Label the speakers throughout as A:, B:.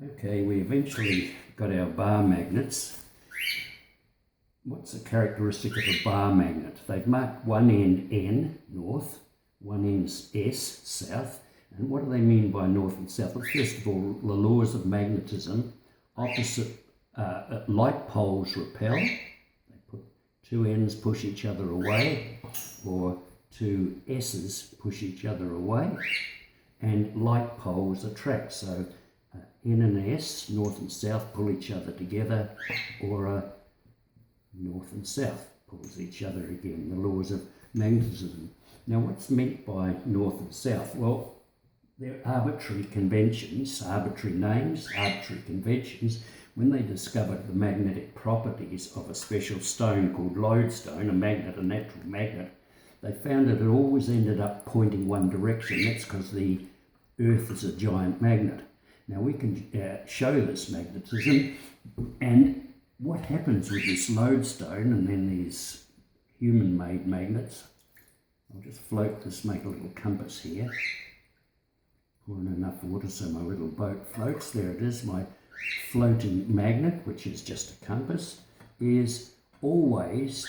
A: Okay, we eventually got our bar magnets. What's the characteristic of a bar magnet? They've marked one end N, north, one end S, south. And what do they mean by north and south? Well, first of all, the laws of magnetism, opposite like poles repel. They put two ends push each other away, or two S's push each other away. And like poles attract. So N and S, north and south, pull each other together, or north and south pulls each other again, the laws of magnetism. Now, what's meant by north and south? Well, they're arbitrary conventions, arbitrary names, arbitrary conventions. When they discovered the magnetic properties of a special stone called lodestone, a magnet, a natural magnet, they found that it always ended up pointing one direction. That's because the Earth is a giant magnet. Now we can show this magnetism, and what happens with this lodestone and then these human-made magnets. I'll just float this, make a little compass here. Pour in enough water so my little boat floats. There it is, my floating magnet, which is just a compass, is always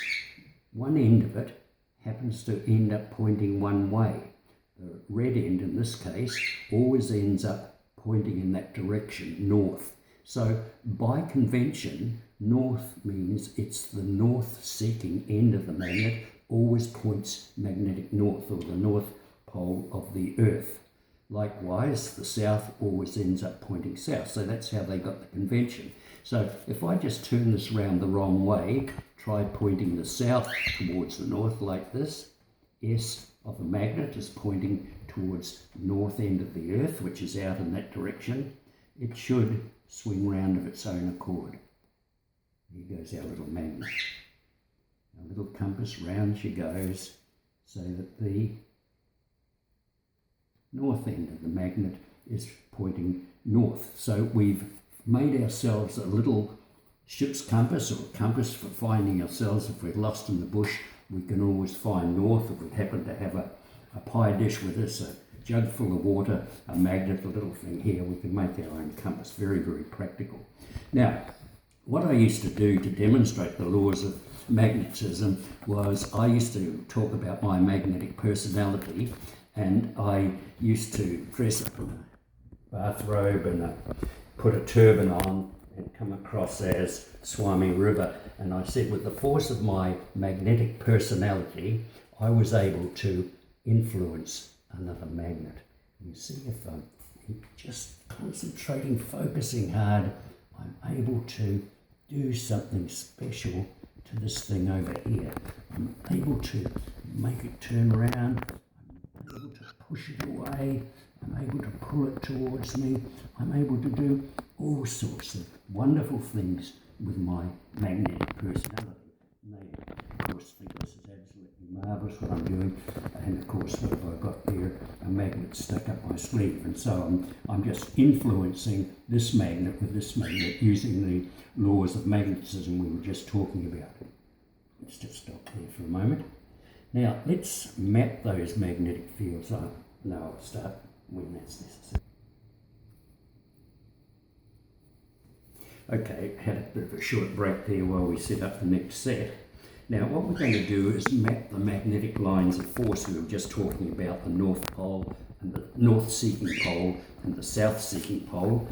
A: one end of it happens to end up pointing one way. The red end in this case always ends up pointing in that direction, north. So by convention, north means it's the north-seeking end of the magnet, always points magnetic north, or the north pole of the Earth. Likewise, the south always ends up pointing south. So that's how they got the convention. So if I just turn this round the wrong way, try pointing the south towards the north like this, S of the magnet is pointing towards north end of the Earth, which is out in that direction. It should swing round of its own accord. Here goes our little magnet. Our little compass, round she goes, so that the north end of the magnet is pointing north. So we've made ourselves a little ship's compass, or a compass for finding ourselves. If we're lost in the bush, we can always find north. If we happen to have a pie dish with us, a jug full of water, a magnet, a little thing here, we can make our own compass. Very, very practical. Now, what I used to do to demonstrate the laws of magnetism was I used to talk about my magnetic personality, and I used to dress up in a bathrobe and put a turban on and come across as Swami River. And I said with the force of my magnetic personality, I was able to influence another magnet. You see, if I'm just concentrating, focusing hard, I'm able to do something special to this thing over here. I'm able to make it turn around. I'm able to push it away. I'm able to pull it towards me. I'm able to do all sorts of wonderful things with my magnetic personality. And they, of course, think this is absolutely marvellous what I'm doing. And of course, what have I got there? A magnet stuck up my sleeve. And so I'm just influencing this magnet with this magnet using the laws of magnetism we were just talking about. Let's just stop there for a moment. Now, let's map those magnetic fields. I'll start when that's necessary. Okay, had a bit of a short break there while we set up the next set. Now, what we're going to do is map the magnetic lines of force we were just talking about, the north pole and the north-seeking pole and the south-seeking pole.